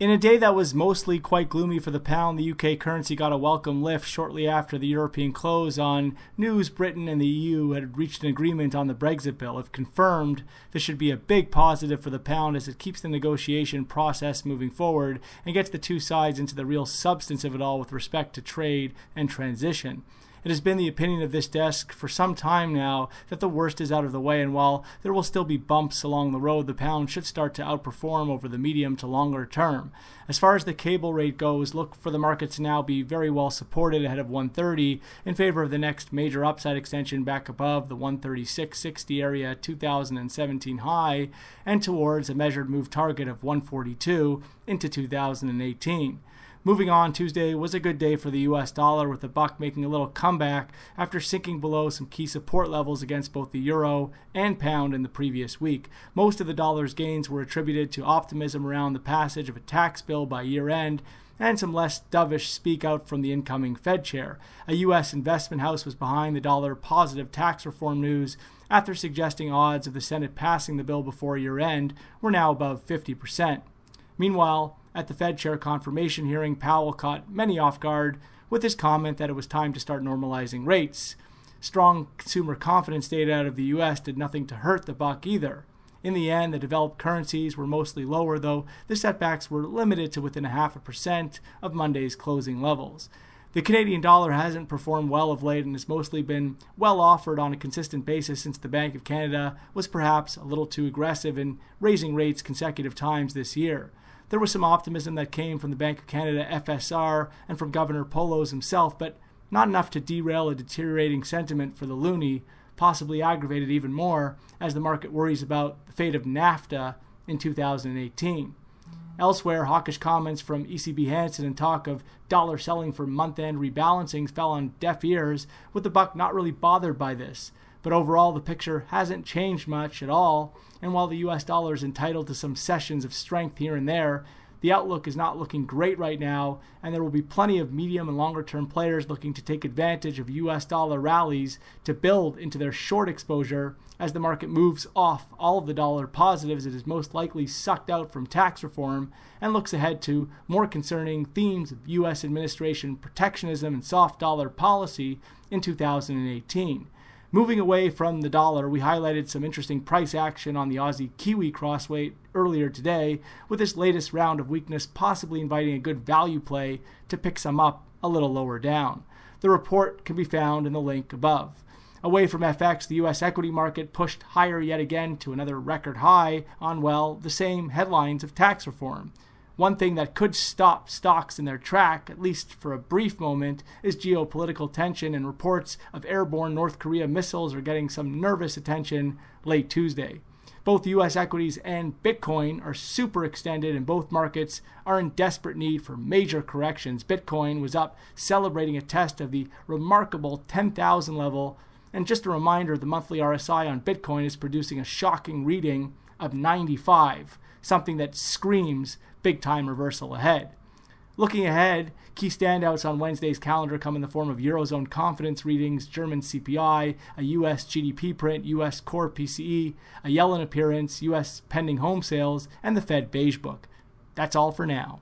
In a day that was mostly quite gloomy for the pound, the UK currency got a welcome lift shortly after the European close on news Britain and the EU had reached an agreement on the Brexit bill. If confirmed, this should be a big positive for the pound as it keeps the negotiation process moving forward and gets the two sides into the real substance of it all with respect to trade and transition. It has been the opinion of this desk for some time now that the worst is out of the way, and while there will still be bumps along the road, the pound should start to outperform over the medium to longer term. As far as the cable rate goes, look for the market to now be very well supported ahead of 130 in favor of the next major upside extension back above the 136.60 area 2017 high and towards a measured move target of 142 into 2018. Moving on, Tuesday was a good day for the US dollar, with the buck making a little comeback after sinking below some key support levels against both the euro and pound in the previous week. Most of the dollar's gains were attributed to optimism around the passage of a tax bill by year-end and some less dovish speak out from the incoming Fed chair. A U.S. investment house was behind the dollar-positive tax reform news after suggesting odds of the Senate passing the bill before year-end were now above 50%. Meanwhile, at the Fed chair confirmation hearing, Powell caught many off guard with his comment that it was time to start normalizing rates. Strong consumer confidence data out of the U.S. did nothing to hurt the buck either. In the end, the developed currencies were mostly lower, though the setbacks were limited to within 0.5% of Monday's closing levels. The Canadian dollar hasn't performed well of late and has mostly been well offered on a consistent basis since the Bank of Canada was perhaps a little too aggressive in raising rates consecutive times this year. There was some optimism that came from the Bank of Canada FSR and from Governor Poloz himself, but not enough to derail a deteriorating sentiment for the loonie, possibly aggravated even more as the market worries about the fate of NAFTA in 2018. Elsewhere, hawkish comments from ECB Hansen and talk of dollar selling for month-end rebalancings fell on deaf ears, with the buck not really bothered by this. But overall, the picture hasn't changed much at all, and while the US dollar is entitled to some sessions of strength here and there, the outlook is not looking great right now, and there will be plenty of medium and longer-term players looking to take advantage of US dollar rallies to build into their short exposure as the market moves off all of the dollar positives it is most likely sucked out from tax reform and looks ahead to more concerning themes of US administration protectionism and soft dollar policy in 2018. Moving away from the dollar, we highlighted some interesting price action on the Aussie-Kiwi crossweight earlier today, with this latest round of weakness possibly inviting a good value play to pick some up a little lower down. The report can be found in the link above. Away from FX, the U.S. equity market pushed higher yet again to another record high on, well, the same headlines of tax reform. One thing that could stop stocks in their track, at least for a brief moment, is geopolitical tension, and reports of airborne North Korea missiles are getting some nervous attention late Tuesday. Both U.S. equities and Bitcoin are super extended, and both markets are in desperate need for major corrections. Bitcoin was up, celebrating a test of the remarkable 10,000 level, and just a reminder, the monthly RSI on Bitcoin is producing a shocking reading of 95, something that screams big-time reversal ahead. Looking ahead, key standouts on Wednesday's calendar come in the form of Eurozone confidence readings, German CPI, a U.S. GDP print, U.S. core PCE, a Yellen appearance, U.S. pending home sales, and the Fed Beige Book. That's all for now.